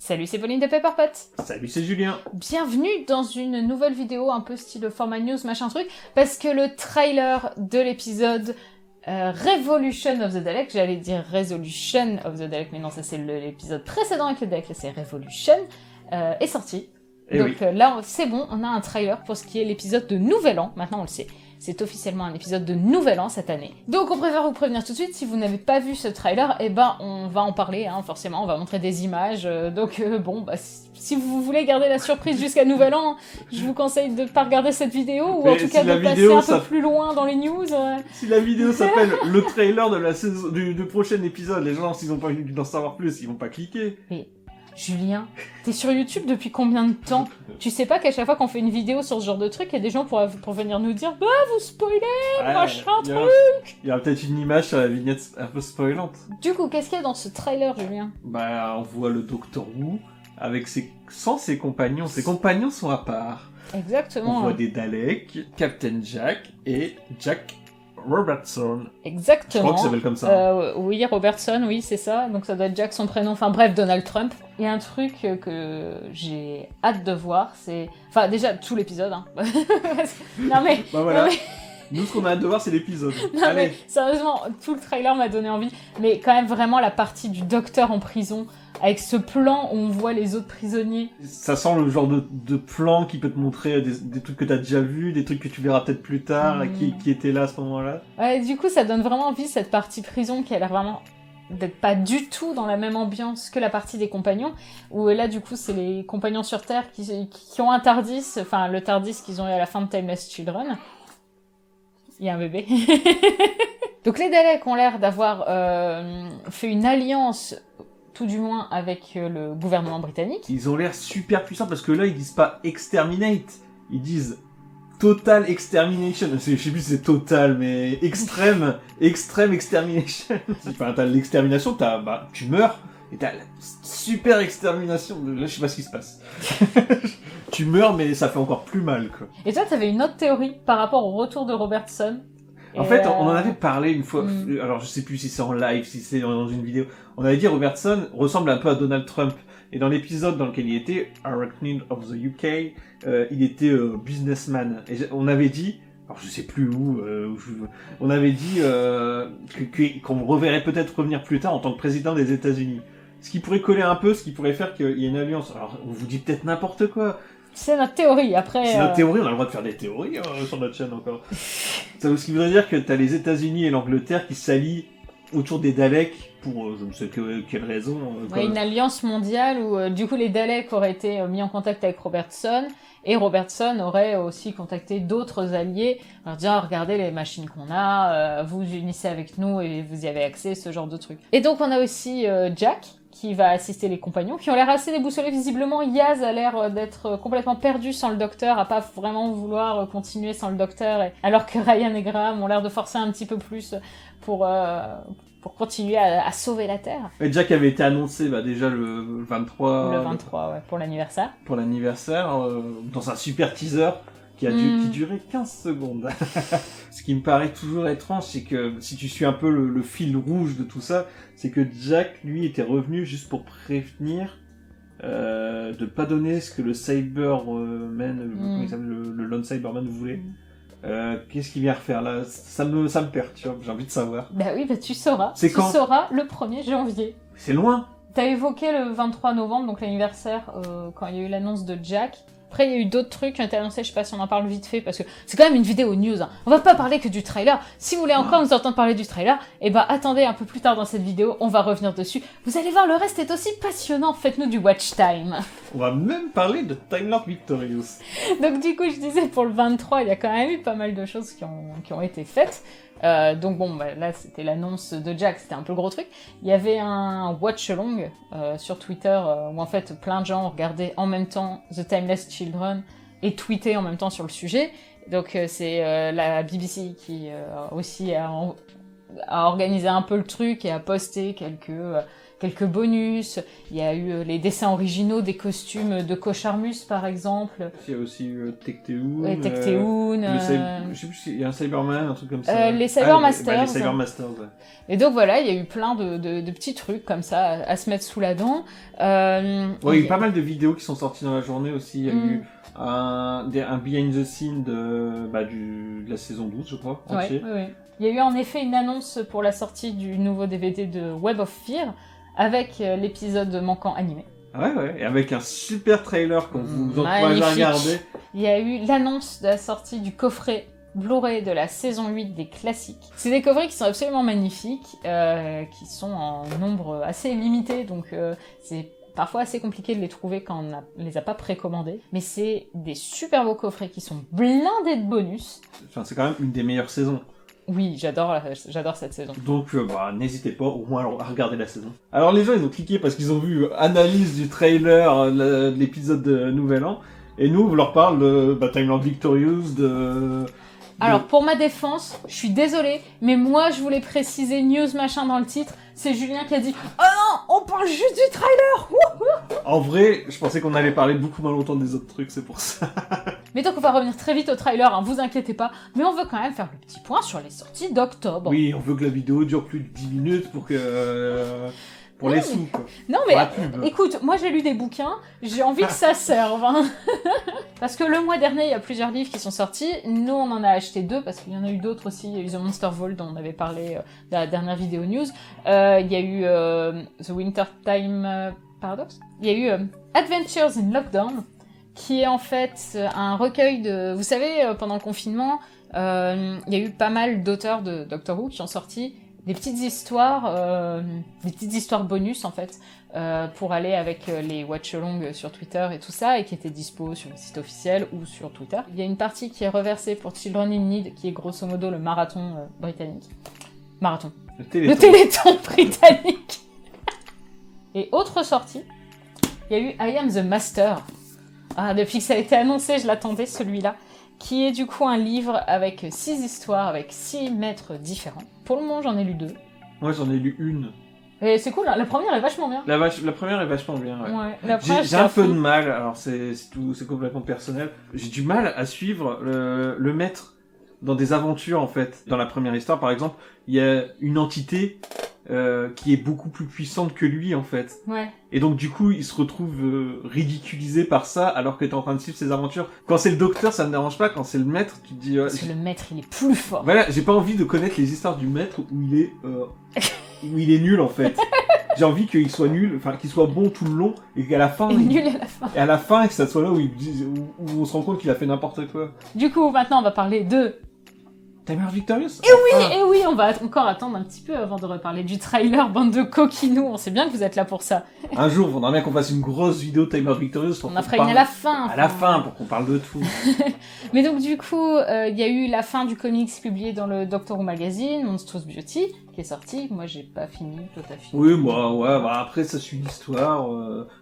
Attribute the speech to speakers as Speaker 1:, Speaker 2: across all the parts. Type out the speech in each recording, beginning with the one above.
Speaker 1: Salut, c'est Pauline de Pepper Pot.
Speaker 2: Salut, c'est Julien.
Speaker 1: Bienvenue dans une nouvelle vidéo un peu style format news, machin truc, parce que le trailer de l'épisode Revolution of the Dalek, j'allais dire Resolution of the Dalek, mais non, ça c'est l'épisode précédent avec le Dalek, là c'est Revolution, est sorti. Donc là, c'est bon, on a un trailer pour ce qui est l'épisode de Nouvel An, maintenant on le sait. C'est officiellement un épisode de Nouvel An cette année. Donc on préfère vous prévenir tout de suite, si vous n'avez pas vu ce trailer, eh ben on va en parler, hein, forcément, on va montrer des images. Si vous voulez garder la surprise jusqu'à Nouvel An, je vous conseille de ne pas regarder cette vidéo, ou en tout cas de passer un peu plus loin dans les news.
Speaker 2: Si la vidéo s'appelle le trailer de la saison du prochain épisode, les gens, s'ils n'ont pas envie d'en savoir plus, ils vont pas cliquer.
Speaker 1: Mais Julien, t'es sur YouTube depuis combien de temps? Tu sais pas qu'à chaque fois qu'on fait une vidéo sur ce genre de truc, il y a des gens pour venir nous dire « Bah, vous spoilez, machin truc !»
Speaker 2: Il y aura peut-être une image sur la vignette un peu spoilante.
Speaker 1: Du coup, qu'est-ce qu'il y a dans ce trailer, Julien?
Speaker 2: Bah, on voit le Docteur Who sans ses compagnons. Ses compagnons sont à part.
Speaker 1: Exactement.
Speaker 2: On voit des Daleks, Captain Jack et Jack Robertson.
Speaker 1: Exactement.
Speaker 2: Je crois qu'il s'appelle comme ça.
Speaker 1: Oui, Robertson, oui, c'est ça. Donc ça doit être Jack, son prénom. Enfin bref, Donald Trump. Il y a un truc que j'ai hâte de voir, c'est... Enfin, déjà, tout l'épisode, hein. Non mais...
Speaker 2: Bah voilà.
Speaker 1: Non, mais...
Speaker 2: Nous, ce qu'on a hâte de voir, c'est l'épisode.
Speaker 1: Non
Speaker 2: Allez.
Speaker 1: mais, sérieusement, tout le trailer m'a donné envie. Mais quand même, vraiment, la partie du docteur en prison, avec ce plan où on voit les autres prisonniers.
Speaker 2: Ça sent le genre de plan qui peut te montrer des trucs que t'as déjà vus, des trucs que tu verras peut-être plus tard, qui étaient là à ce moment-là.
Speaker 1: Ouais, du coup, ça donne vraiment envie, cette partie prison qui a l'air vraiment d'être pas du tout dans la même ambiance que la partie des compagnons, où là, du coup, c'est les compagnons sur Terre qui ont un TARDIS, enfin, le TARDIS qu'ils ont eu à la fin de Timeless Children. Il y a un bébé. Donc les Daleks ont l'air d'avoir fait une alliance, tout du moins avec le gouvernement britannique.
Speaker 2: Ils ont l'air super puissants parce que là ils disent pas exterminate, ils disent total extermination. Je sais plus si c'est total, mais extrême extermination. Enfin, t'as l'extermination, tu meurs, et t'as la super extermination. Là je sais pas ce qui se passe. Tu meurs mais ça fait encore plus mal quoi.
Speaker 1: Et toi t'avais une autre théorie par rapport au retour de Robertson.
Speaker 2: En fait, on en avait parlé une fois, alors je sais plus si c'est en live, si c'est dans une vidéo, on avait dit Robertson ressemble un peu à Donald Trump, et dans l'épisode dans lequel il était, Arachnid of the UK, il était businessman, et on avait dit, alors je sais plus où, on avait dit qu'on reverrait peut-être revenir plus tard en tant que président des États-Unis. Ce qui pourrait coller un peu, ce qui pourrait faire qu'il y ait une alliance. Alors on vous dit peut-être n'importe quoi.
Speaker 1: C'est notre théorie, après...
Speaker 2: C'est notre théorie, on a le droit de faire des théories sur notre chaîne encore. Ça, ce qui voudrait dire que t'as les États-Unis et l'Angleterre qui s'allient autour des Daleks pour je ne sais quelle raison.
Speaker 1: Ouais, une alliance mondiale où du coup les Daleks auraient été mis en contact avec Robertson, et Robertson aurait aussi contacté d'autres alliés, leur dire oh, regardez les machines qu'on a, vous unissez avec nous et vous y avez accès, ce genre de truc. Et donc on a aussi Jack, qui va assister les compagnons, qui ont l'air assez déboussolés visiblement. Yaz a l'air d'être complètement perdu sans le docteur, à pas vraiment vouloir continuer sans le docteur, alors que Ryan et Graham ont l'air de forcer un petit peu plus pour continuer à sauver la Terre.
Speaker 2: Et Jack avait été annoncé déjà le 23...
Speaker 1: Le 23, ouais, pour l'anniversaire.
Speaker 2: Pour l'anniversaire, dans un super teaser qui durait 15 secondes. Ce qui me paraît toujours étrange, c'est que si tu suis un peu le fil rouge de tout ça, c'est que Jack, lui, était revenu juste pour prévenir de pas donner ce que le Cyberman, comment il s'appelle, le Lone Cyberman voulait. Qu'est-ce qu'il vient refaire là? Ça me perturbe, j'ai envie de savoir.
Speaker 1: Bah oui, tu sauras.
Speaker 2: C'est quand?
Speaker 1: Tu sauras le 1er janvier.
Speaker 2: C'est loin.
Speaker 1: T'as évoqué le 23 novembre, donc l'anniversaire, quand il y a eu l'annonce de Jack. Après, il y a eu d'autres trucs qui ont été annoncés, je sais pas si on en parle vite fait, parce que c'est quand même une vidéo news, hein. On va pas parler que du trailer. Si vous voulez encore nous entendre parler du trailer, eh ben, attendez un peu plus tard dans cette vidéo, on va revenir dessus. Vous allez voir, le reste est aussi passionnant, faites-nous du watch time.
Speaker 2: On va même parler de Time Lord Victorious.
Speaker 1: Donc du coup, je disais, pour le 23, il y a quand même eu pas mal de choses qui ont été faites. Donc bon, là c'était l'annonce de Jack, c'était un peu le gros truc. Il y avait un watch-along sur Twitter où en fait plein de gens regardaient en même temps The Timeless Children et tweetaient en même temps sur le sujet. Donc c'est la BBC qui aussi a organisé un peu le truc et a posté quelques bonus. Il y a eu les dessins originaux des costumes de Cocharmus, par exemple.
Speaker 2: Il y a aussi Tecteun.
Speaker 1: Ouais, Tecteun.
Speaker 2: Je sais plus s'il y a un Cyberman, un truc comme ça.
Speaker 1: Les Cybermasters.
Speaker 2: Les Cybermasters, ouais.
Speaker 1: Et donc voilà, il y a eu plein de petits trucs comme ça à se mettre sous la dent.
Speaker 2: Il y a eu pas mal de vidéos qui sont sorties dans la journée aussi. Il y a eu un behind the scene de la saison 12, je crois, entier.
Speaker 1: Ouais. Il y a eu en effet une annonce pour la sortie du nouveau DVD de Web of Fear, avec l'épisode manquant animé.
Speaker 2: Ouais, et avec un super trailer qu'on vous encourage à regarder.
Speaker 1: Il y a eu l'annonce de la sortie du coffret Blu-ray de la saison 8 des classiques. C'est des coffrets qui sont absolument magnifiques, qui sont en nombre assez limité, donc c'est parfois assez compliqué de les trouver quand on les a pas précommandés. Mais c'est des super beaux coffrets qui sont blindés de bonus.
Speaker 2: Enfin, c'est quand même une des meilleures saisons.
Speaker 1: Oui, j'adore cette saison.
Speaker 2: Donc, n'hésitez pas au moins à regarder la saison. Alors, les gens, ils ont cliqué parce qu'ils ont vu analyse du trailer de l'épisode de Nouvel An. Et nous, on leur parle de Time Lord Victorious,
Speaker 1: Alors, pour ma défense, je suis désolée, mais moi, je voulais préciser news machin dans le titre. C'est Julien qui a dit « Oh non, on parle juste du trailer !»
Speaker 2: En vrai, je pensais qu'on allait parler beaucoup moins longtemps des autres trucs, c'est pour ça.
Speaker 1: Mais donc, on va revenir très vite au trailer, hein, vous inquiétez pas. Mais on veut quand même faire le petit point sur les sorties d'octobre.
Speaker 2: Oui, on veut que la vidéo dure plus de 10 minutes pour que... Pour les sous, quoi.
Speaker 1: Non, mais écoute, moi j'ai lu des bouquins, j'ai envie que ça serve. Hein. Parce que le mois dernier, il y a plusieurs livres qui sont sortis. Nous, on en a acheté 2, parce qu'il y en a eu d'autres aussi. Il y a eu The Monster Vault, dont on avait parlé dans la dernière vidéo news. Il y a eu The Wintertime Paradox. Il y a eu Adventures in Lockdown, qui est en fait un recueil de... Vous savez, pendant le confinement, il y a eu pas mal d'auteurs de Doctor Who qui ont sorti des petites histoires bonus en fait, pour aller avec les watch-along sur Twitter et tout ça, et qui étaient dispo sur le site officiel ou sur Twitter. Il y a une partie qui est reversée pour Children in Need, qui est grosso modo le marathon britannique. Marathon. Le Téléthon britannique. Et autre sortie, il y a eu I Am the Master. Ah, depuis que ça a été annoncé, je l'attendais celui-là. Qui est du coup un livre avec 6 histoires, avec 6 maîtres différents. Pour le moment, j'en ai lu 2.
Speaker 2: Moi, j'en ai lu une.
Speaker 1: Et c'est cool, hein. La première est vachement bien.
Speaker 2: La première est vachement bien, ouais. J'ai un peu de mal, alors c'est complètement personnel, j'ai du mal à suivre le maître dans des aventures, en fait. Dans la première histoire, par exemple, il y a une entité qui est beaucoup plus puissante que lui, en fait.
Speaker 1: Ouais.
Speaker 2: Et donc, du coup, il se retrouve ridiculisé par ça, alors que t'es en train de suivre ses aventures. Quand c'est le docteur, ça me dérange pas. Quand c'est le maître, tu te dis...
Speaker 1: Parce que le maître, il est plus fort.
Speaker 2: Voilà, j'ai pas envie de connaître les histoires du maître où il est nul, en fait. J'ai envie qu'il soit nul, enfin, qu'il soit bon tout le long, et qu'à la fin...
Speaker 1: Nul à la fin.
Speaker 2: Et à la fin, que ça soit là où on se rend compte qu'il a fait n'importe quoi.
Speaker 1: Du coup, maintenant, on va parler de...
Speaker 2: Time Lord Victorious ?
Speaker 1: Et oui, on va encore attendre un petit peu avant de reparler du trailer, bande de coquinous. On sait bien que vous êtes là pour ça.
Speaker 2: Un jour, on aimerait bien qu'on fasse une grosse vidéo Time Lord Victorious.
Speaker 1: On en fera une à la fin.
Speaker 2: À la fin, pour qu'on parle de tout.
Speaker 1: Mais donc, du coup, il y a eu la fin du comics publié dans le Doctor Who Magazine, Monstrous Beauty, qui est sorti. Moi, j'ai pas fini. Toi, t'as fini.
Speaker 2: Oui, moi, ouais. Bah, après, ça suit l'histoire.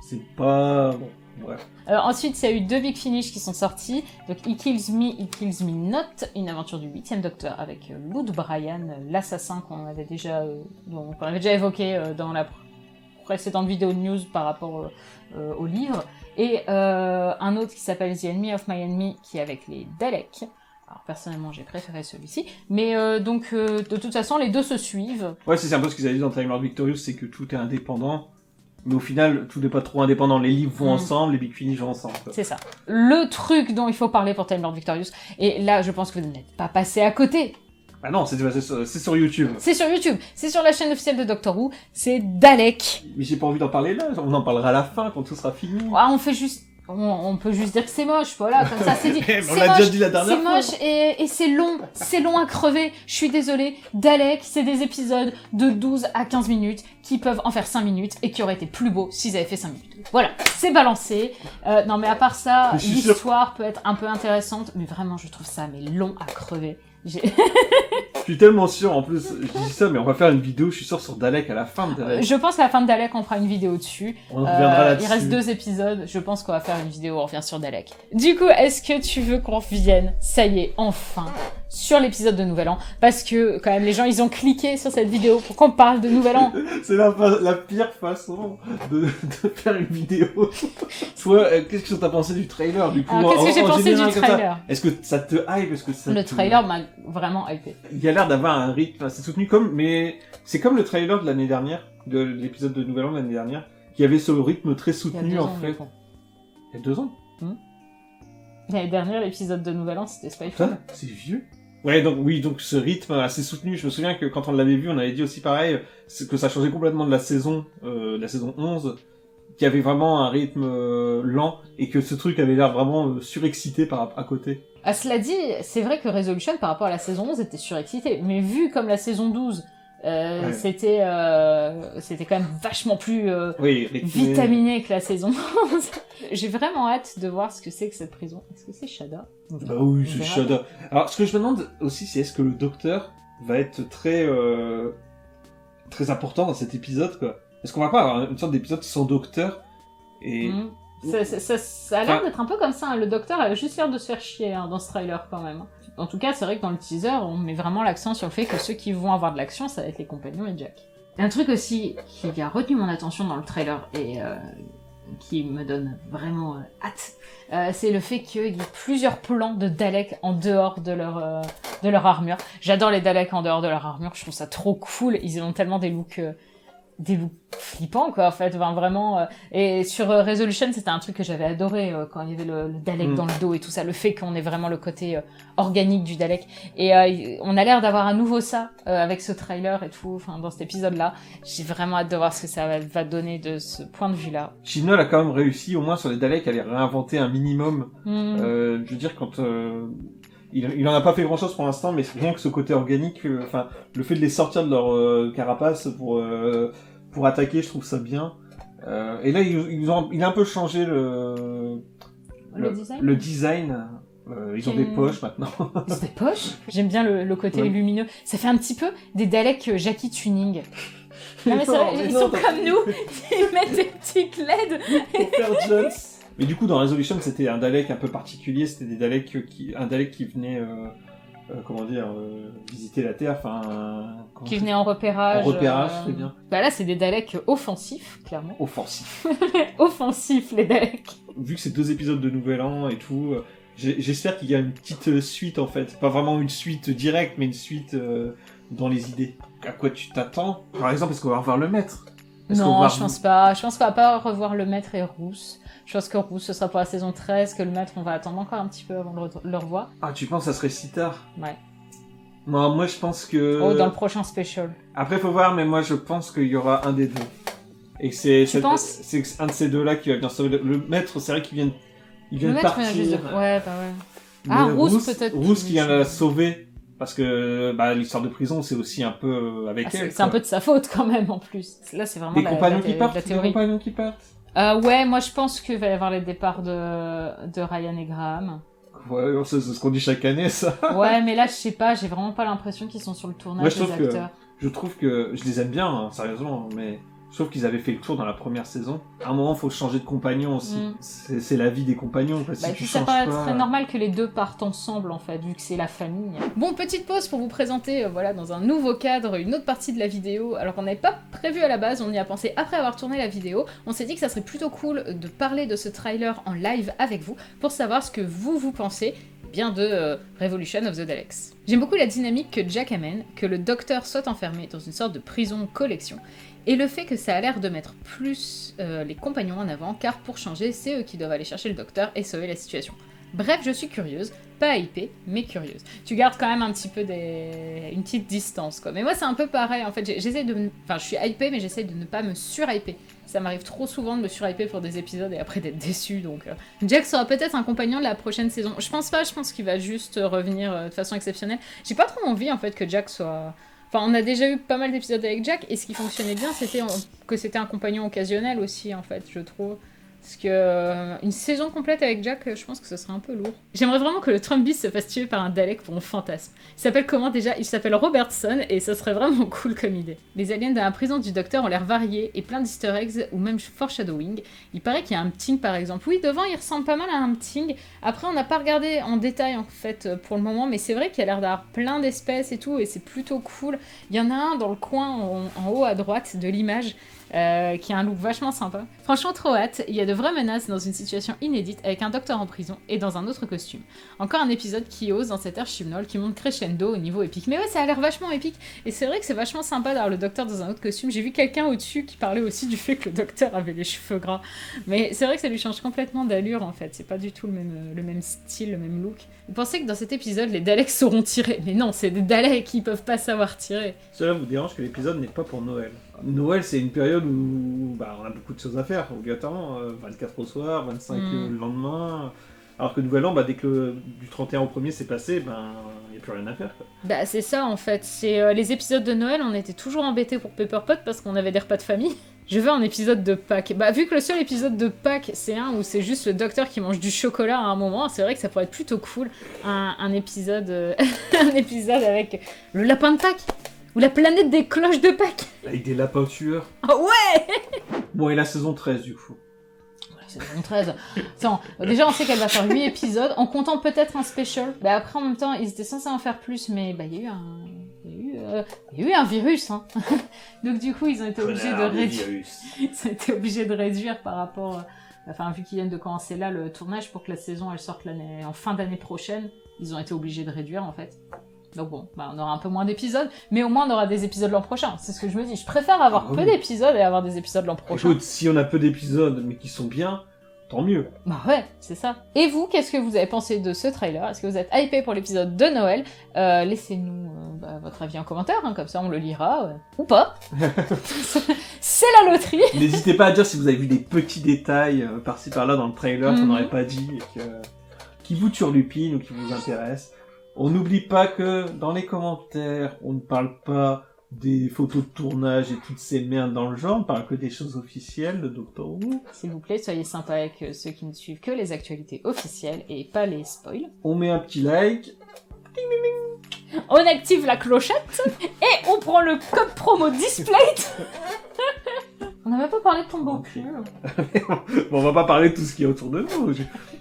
Speaker 2: C'est pas... Bon. Ouais.
Speaker 1: Ensuite, il y a eu 2 Big Finish qui sont sortis. Donc, He Kills Me Not, une aventure du 8e Docteur avec Lud Bryan, l'assassin qu'on avait déjà évoqué dans la précédente vidéo de news par rapport au livre. Et un autre qui s'appelle The Enemy of My Enemy, qui est avec les Daleks. Alors, personnellement, j'ai préféré celui-ci. Mais de toute façon, les deux se suivent.
Speaker 2: Ouais, c'est un peu ce qu'ils avaient dit dans Time Lord Victorious, c'est que tout est indépendant. Mais au final, tout n'est pas trop indépendant. Les livres vont ensemble, les Big Finish vont ensemble. Quoi.
Speaker 1: C'est ça. Le truc dont il faut parler pour Time Lord Victorious, et là, je pense que vous n'êtes pas passé à côté.
Speaker 2: Ah non, c'est sur YouTube.
Speaker 1: C'est sur YouTube. C'est sur la chaîne officielle de Doctor Who. C'est Dalek.
Speaker 2: Mais j'ai pas envie d'en parler là. On en parlera à la fin, quand tout sera fini.
Speaker 1: Ah, on peut juste dire que c'est moche, voilà, comme ça c'est dit.
Speaker 2: On l'a déjà dit la dernière fois.
Speaker 1: C'est moche et c'est long à crever. Je suis désolée. Dalek, c'est des épisodes de 12 à 15 minutes qui peuvent en faire 5 minutes et qui auraient été plus beaux s'ils avaient fait 5 minutes. Voilà, c'est balancé. Non mais à part ça, l'histoire peut être un peu intéressante, mais vraiment je trouve ça long à crever. Je
Speaker 2: suis tellement sûr, en plus, je dis ça, mais on va faire une vidéo, je suis sûr, sur Dalek à la fin de Dalek.
Speaker 1: Je pense qu'à la fin de Dalek, on fera une vidéo dessus.
Speaker 2: On reviendra là-dessus.
Speaker 1: Il reste 2 épisodes, je pense qu'on va faire une vidéo, on revient sur Dalek. Du coup, est-ce que tu veux qu'on revienne, ça y est, enfin, sur l'épisode de Nouvel An, parce que quand même les gens ils ont cliqué sur cette vidéo pour qu'on parle de Nouvel An.
Speaker 2: C'est la pire façon de faire une vidéo. Toi, qu'est-ce que t'as pensé du trailer du coup?
Speaker 1: Alors, qu'est-ce que j'ai pensé
Speaker 2: général,
Speaker 1: du trailer?
Speaker 2: Est-ce que ça te hype? Est-ce que ça
Speaker 1: Le trailer m'a vraiment hypé.
Speaker 2: Il y a l'air d'avoir un rythme assez soutenu, mais c'est comme le trailer de l'année dernière, de l'épisode de Nouvel An de l'année dernière, qui avait ce rythme très soutenu en fait. Il y a 2 ans.
Speaker 1: L'année dernière, l'épisode de Nouvel An, c'était Spyfall.
Speaker 2: Ça, c'est vieux. Ouais, donc ce rythme assez soutenu, je me souviens que quand on l'avait vu, on avait dit aussi pareil, que ça changeait complètement de la saison 11, qu'il y avait vraiment un rythme lent, et que ce truc avait l'air vraiment surexcité à côté.
Speaker 1: À cela dit, c'est vrai que Resolution, par rapport à la saison 11, était surexcité, mais vu comme la saison 12, ouais. C'était quand même vachement plus vitaminé que la saison 11. J'ai vraiment hâte de voir ce que c'est que cette prison. Est-ce que c'est Shada?
Speaker 2: Bah oui, c'est Shada. Alors, ce que je me demande aussi, c'est est-ce que le docteur va être très important dans cet épisode, quoi. Est-ce qu'on va pas avoir une sorte d'épisode sans docteur et...
Speaker 1: Ça a l'air d'être un peu comme ça, hein. Le docteur a juste l'air de se faire chier dans ce trailer quand même. En tout cas, c'est vrai que dans le teaser, on met vraiment l'accent sur le fait que ceux qui vont avoir de l'action, ça va être les compagnons et Jack. Un truc aussi qui a retenu mon attention dans le trailer et qui me donne vraiment hâte, c'est le fait qu'il y ait plusieurs plans de Daleks en dehors de leur armure. J'adore les Daleks en dehors de leur armure, je trouve ça trop cool. Ils ont tellement des looks flippants, quoi, en fait, enfin, vraiment. Et sur Resolution, c'était un truc que j'avais adoré quand il y avait le Dalek dans le dos et tout ça, le fait qu'on ait vraiment le côté organique du Dalek. Et on a l'air d'avoir à nouveau ça avec ce trailer et tout, enfin, dans cet épisode-là. J'ai vraiment hâte de voir ce que ça va donner de ce point de vue-là.
Speaker 2: Chibnall a quand même réussi, au moins sur les Daleks, à les réinventer un minimum. Je veux dire, quand... Il en a pas fait grand chose pour l'instant, mais rien que ce côté organique, enfin, le fait de les sortir de leur carapace pour attaquer, je trouve ça bien. Et là, il a un peu changé le design. Ils ont des poches maintenant.
Speaker 1: Ils ont des poches? J'aime bien le côté lumineux. Ça fait un petit peu des Daleks Jackie Tuning. Non, mais c'est vrai, ils sont comme nous. Ils mettent des petites LED.
Speaker 2: Pour faire Jones. Mais du coup, dans Resolution, c'était un Dalek un peu particulier. C'était un Dalek qui venait, visiter la Terre.
Speaker 1: Qui venait en repérage.
Speaker 2: En repérage, très bien.
Speaker 1: Bah là, c'est des Daleks offensifs, clairement.
Speaker 2: Offensifs.
Speaker 1: Offensifs, les Daleks.
Speaker 2: Vu que c'est 2 épisodes de Nouvel An et tout, j'espère qu'il y a une petite suite, en fait. Pas vraiment une suite directe, mais une suite dans les idées. À quoi tu t'attends? Par exemple, est-ce qu'on va revoir le maître?
Speaker 1: Non, je pense pas. Je pense qu'on va pas revoir le maître et Rousse. Je pense que Rousse, ce sera pour la saison 13, que le maître, on va attendre encore un petit peu avant de le revoir.
Speaker 2: Ah, tu penses que ça serait si tard?
Speaker 1: Ouais.
Speaker 2: Non, moi je pense que...
Speaker 1: Oh, dans le prochain special.
Speaker 2: Après, faut voir, mais moi je pense qu'il y aura un des deux. Et que c'est un de ces deux-là qui va bien sauver. Le maître, c'est vrai qu'il vient de partir.
Speaker 1: Vient juste de... Ouais, bah ouais. Ah, Rousse peut-être.
Speaker 2: Rousse qui vient la sauver. Parce que l'histoire de prison, c'est aussi un peu avec elle.
Speaker 1: C'est un peu de sa faute quand même en plus. Là, c'est vraiment
Speaker 2: la théorie. Des compagnons qui partent.
Speaker 1: Ouais, moi je pense qu'il va y avoir les départs de Ryan et Graham.
Speaker 2: Ouais, c'est ce qu'on dit chaque année, ça.
Speaker 1: Ouais, mais là, je sais pas, j'ai vraiment pas l'impression qu'ils sont sur le tournage des acteurs.
Speaker 2: Je trouve que je les aime bien, hein, sérieusement, mais je trouve qu'ils avaient fait le tour dans la première saison. À un moment, il faut changer de compagnon aussi. C'est la vie des compagnons.
Speaker 1: Ça paraît très normal que les deux partent ensemble, en fait, vu que c'est la famille. Bon, petite pause pour vous présenter, dans un nouveau cadre, une autre partie de la vidéo. Alors qu'on n'avait pas prévu à la base, on y a pensé après avoir tourné la vidéo. On s'est dit que ça serait plutôt cool de parler de ce trailer en live avec vous, pour savoir ce que vous pensez bien de Revolution of the Daleks. J'aime beaucoup la dynamique que Jack amène, que le docteur soit enfermé dans une sorte de prison collection, et le fait que ça a l'air de mettre plus les compagnons en avant, car pour changer, c'est eux qui doivent aller chercher le docteur et sauver la situation. Bref, je suis curieuse, pas hypée, mais curieuse. Tu gardes quand même un petit peu une petite distance, quoi. Mais moi, c'est un peu pareil, en fait, je suis hypée, mais j'essaie de ne pas me surhyper. Ça m'arrive trop souvent de me surhyper pour des épisodes et après d'être déçue, donc... Jack sera peut-être un compagnon de la prochaine saison. Je pense pas, je pense qu'il va juste revenir de façon exceptionnelle. J'ai pas trop envie, en fait, que Jack soit... Enfin, on a déjà eu pas mal d'épisodes avec Jack, et ce qui fonctionnait bien, c'était que c'était un compagnon occasionnel aussi, en fait, je trouve. Parce que une saison complète avec Jack, je pense que ce serait un peu lourd. J'aimerais vraiment que le Trumpbeast se fasse tuer par un Dalek pour mon fantasme. Il s'appelle comment déjà? Il s'appelle Robertson et ça serait vraiment cool comme idée. Les aliens dans la prison du docteur ont l'air variés et plein d'easter eggs ou même foreshadowing. Il paraît qu'il y a un Pting par exemple. Oui, devant il ressemble pas mal à un Pting. Après on n'a pas regardé en détail en fait pour le moment, mais c'est vrai qu'il a l'air d'avoir plein d'espèces et tout et c'est plutôt cool. Il y en a un dans le coin en haut à droite de l'image. Qui a un look vachement sympa. Franchement, trop hâte. Il y a de vraies menaces dans une situation inédite avec un docteur en prison et dans un autre costume. Encore un épisode qui ose dans cet air chimnol qui monte crescendo au niveau épique. Mais ouais, ça a l'air vachement épique. Et c'est vrai que c'est vachement sympa d'avoir le docteur dans un autre costume. J'ai vu quelqu'un au-dessus qui parlait aussi du fait que le docteur avait les cheveux gras. Mais c'est vrai que ça lui change complètement d'allure en fait. C'est pas du tout le même style, le même look. Vous pensez que dans cet épisode, les Daleks sauront tirer? Mais non, c'est des Daleks qui peuvent pas savoir tirer.
Speaker 2: Cela vous dérange que l'épisode n'est pas pour Noël. Noël, c'est une période où on a beaucoup de choses à faire, obligatoirement. 24 au soir, 25 le lendemain. Alors que Nouvel An, dès que du 31 au 1er c'est passé, il n'y a plus rien à faire. Quoi.
Speaker 1: Bah c'est ça en fait. C'est les épisodes de Noël, on était toujours embêtés pour Pepperpot parce qu'on avait des repas de famille. Je veux un épisode de Pâques. Vu que le seul épisode de Pâques, c'est un où c'est juste le docteur qui mange du chocolat à un moment, c'est vrai que ça pourrait être plutôt cool. Un épisode, un épisode avec le lapin de Pâques. Ou la planète des cloches de Pâques.
Speaker 2: Avec des lapins tueurs.
Speaker 1: Oh ouais.
Speaker 2: Bon, et la saison 13 du coup.
Speaker 1: La saison 13. Attends, déjà on sait qu'elle va faire 8 épisodes, en comptant peut-être un special. Après en même temps, ils étaient censés en faire plus, mais il y a eu un virus, hein. Donc du coup, ils ont été obligés de réduire. Ils ont été obligés de réduire par rapport. Vu qu'ils viennent de commencer là le tournage pour que la saison elle sorte en fin d'année prochaine, ils ont été obligés de réduire en fait. Donc bon, on aura un peu moins d'épisodes, mais au moins on aura des épisodes l'an prochain. C'est ce que je me dis. Je préfère avoir peu d'épisodes et avoir des épisodes l'an prochain.
Speaker 2: Écoute, si on a peu d'épisodes mais qui sont bien, tant mieux.
Speaker 1: Bah ouais, c'est ça. Et vous, qu'est-ce que vous avez pensé de ce trailer? Est-ce que vous êtes hypé pour l'épisode de Noël? Laissez-nous votre avis en commentaire, hein, comme ça on le lira. Ou pas. C'est la loterie.
Speaker 2: N'hésitez pas à dire si vous avez vu des petits détails par-ci par-là dans le trailer qu'on n'aurait pas dit et qui vous turlupinent ou qui vous intéressent. On n'oublie pas que dans les commentaires, on ne parle pas des photos de tournage et toutes ces merdes dans le genre, on parle que des choses officielles de Doctor Who.
Speaker 1: S'il vous plaît, soyez sympa avec ceux qui ne suivent que les actualités officielles et pas les spoils.
Speaker 2: On met un petit like.
Speaker 1: On active la clochette et on prend le code promo Displate. On n'a même pas parlé de ton beau pull.
Speaker 2: On va pas parler de tout ce qu'il y a autour de nous.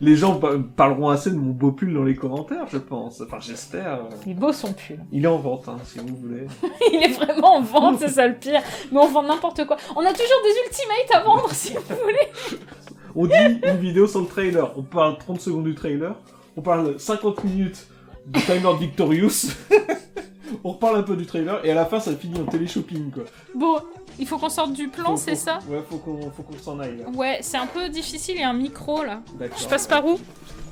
Speaker 2: Les gens parleront assez de mon beau pull dans les commentaires, je pense. Enfin, j'espère.
Speaker 1: Il est beau son pull.
Speaker 2: Il est en vente, hein, si vous voulez.
Speaker 1: Il est vraiment en vente, c'est ça le pire. Mais on vend n'importe quoi. On a toujours des ultimates à vendre, si vous voulez.
Speaker 2: On dit une vidéo sans le trailer. On parle 30 secondes du trailer. On parle 50 minutes de Time Lord Victorious. On reparle un peu du trailer et à la fin ça finit en télé-shopping quoi.
Speaker 1: Bon, il faut qu'on sorte du plan, c'est ça?
Speaker 2: Ouais, faut qu'on s'en aille là.
Speaker 1: Ouais, c'est un peu difficile, il y a un micro là.
Speaker 2: D'accord.
Speaker 1: Je passe par où?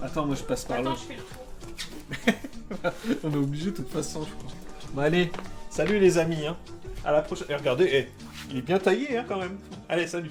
Speaker 2: Attends, moi je passe par là.
Speaker 1: Attends, je fais le...
Speaker 2: On est obligé de toute façon, je crois. Bon allez, salut les amis, hein. À la prochaine. Et regardez, il est bien taillé hein quand même. Allez, salut.